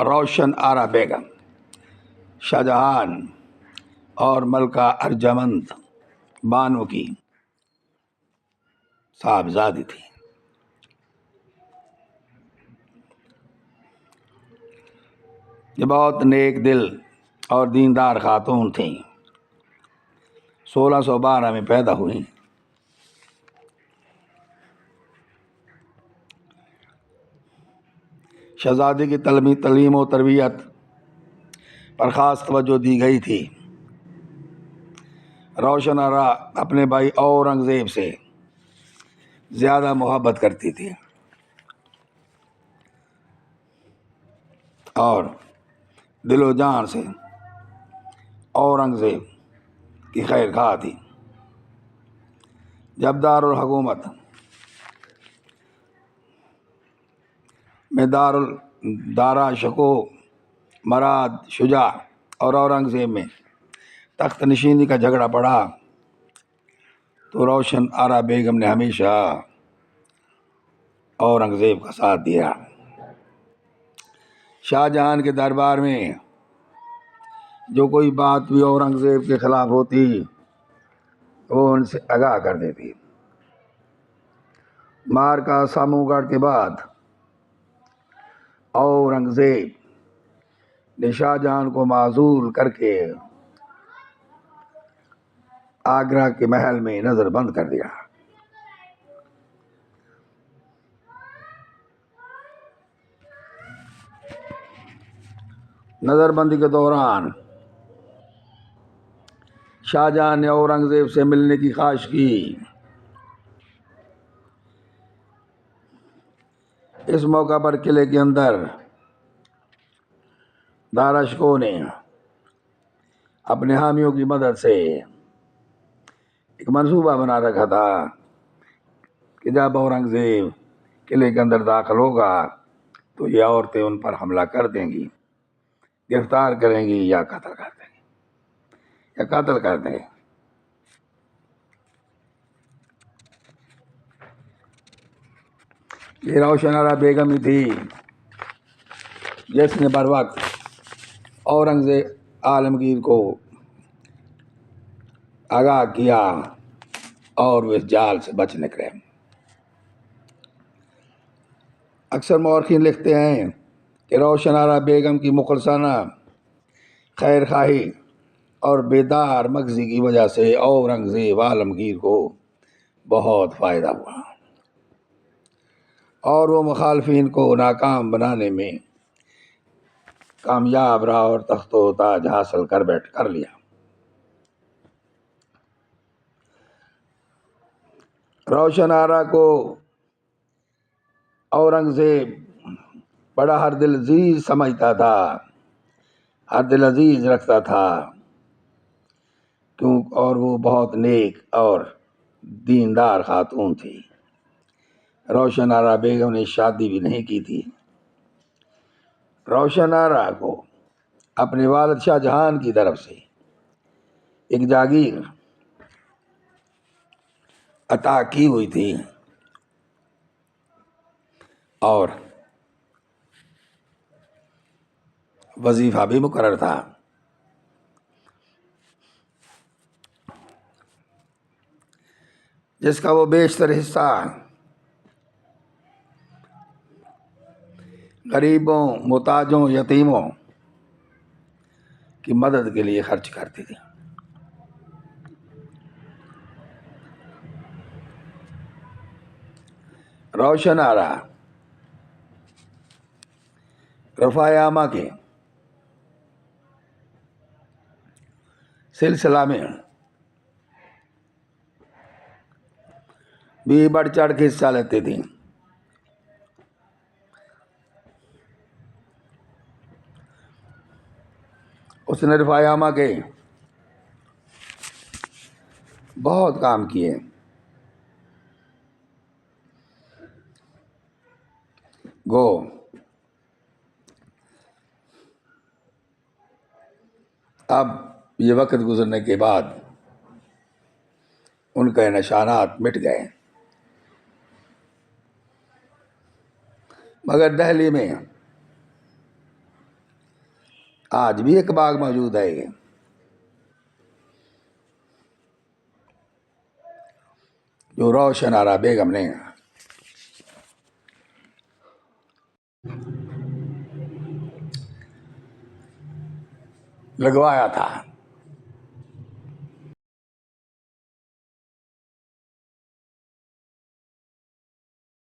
روشن آرا بیگم شاہجہان اور ملکہ ارجمند بانو کی صاحبزادی تھی۔ یہ بہت نیک دل اور دیندار خاتون تھیں۔ 1612 میں پیدا ہوئیں۔ شہزادی کی تعلیم و تربیت پر خاص توجہ دی گئی تھی۔ روشن آرا اپنے بھائی اورنگزیب سے زیادہ محبت کرتی تھی اور دل و جان سے اورنگزیب کی خیر خواہ تھی۔ جب دارالحکومت میں دارا شکو مراد شجاع اور اورنگزیب میں تخت نشینی کا جھگڑا پڑا تو روشن آرا بیگم نے ہمیشہ اورنگزیب کا ساتھ دیا۔ شاہ جہان کے دربار میں جو کوئی بات بھی اورنگزیب کے خلاف ہوتی وہ ان سے آگاہ کر دیتی۔ مارکا سامو گڑھ کے بعد اورنگزیب نے شاہ جہان کو معزول کر کے آگرہ کے محل میں نظر بند کر دیا۔ نظر بندی کے دوران شاہ جہان نے اورنگزیب سے ملنے کی خواہش کی۔ اس موقع پر قلعے کے اندر دارا شکوہ نے اپنے حامیوں کی مدد سے ایک منصوبہ بنا رکھا تھا کہ جب اورنگزیب قلعے کے اندر داخل ہوگا تو یہ عورتیں ان پر حملہ کر دیں گی، گرفتار کریں گی یا قتل کر دیں گے۔ یہ روشن آرا بیگم ہی تھی جس نے بر وقت اورنگزیب عالمگیر کو آگاہ کیا اور وہ اس جال سے بچ نکلے۔ اکثر مورخین لکھتے ہیں کہ روشن آرا بیگم کی مخلصانہ خیر خواہی اور بیدار مغزی کی وجہ سے اورنگزیب عالمگیر کو بہت فائدہ ہوا اور وہ مخالفین کو ناکام بنانے میں کامیاب رہا اور تخت و تاج حاصل کر لیا۔ روشن آرا کو اورنگزیب بڑا ہر دل عزیز سمجھتا تھا، ہر دل عزیز رکھتا تھا، اور وہ بہت نیک اور دیندار خاتون تھی۔ روشن آرا بیگم نے شادی بھی نہیں کی تھی۔ روشن آرا کو اپنے والد شاہ جہان کی طرف سے ایک جاگیر عطا کی ہوئی تھی اور وظیفہ بھی مقرر تھا۔ جس کا وہ بیشتر حصہ غریبوں، محتاجوں، یتیموں کی مدد کے لیے خرچ کرتی تھی۔ روشن آرا رفاع عامہ کے سلسلہ میں بھی بڑھ چڑھ کے حصہ لیتی تھی۔ اس نے رفاع عامہ کے بہت کام کیے۔ گو اب یہ وقت گزرنے کے بعد ان کے نشانات مٹ گئے، مگر دہلی میں آج بھی ایک باغ موجود ہے جو روشن آرا بیگم نے لگوایا تھا.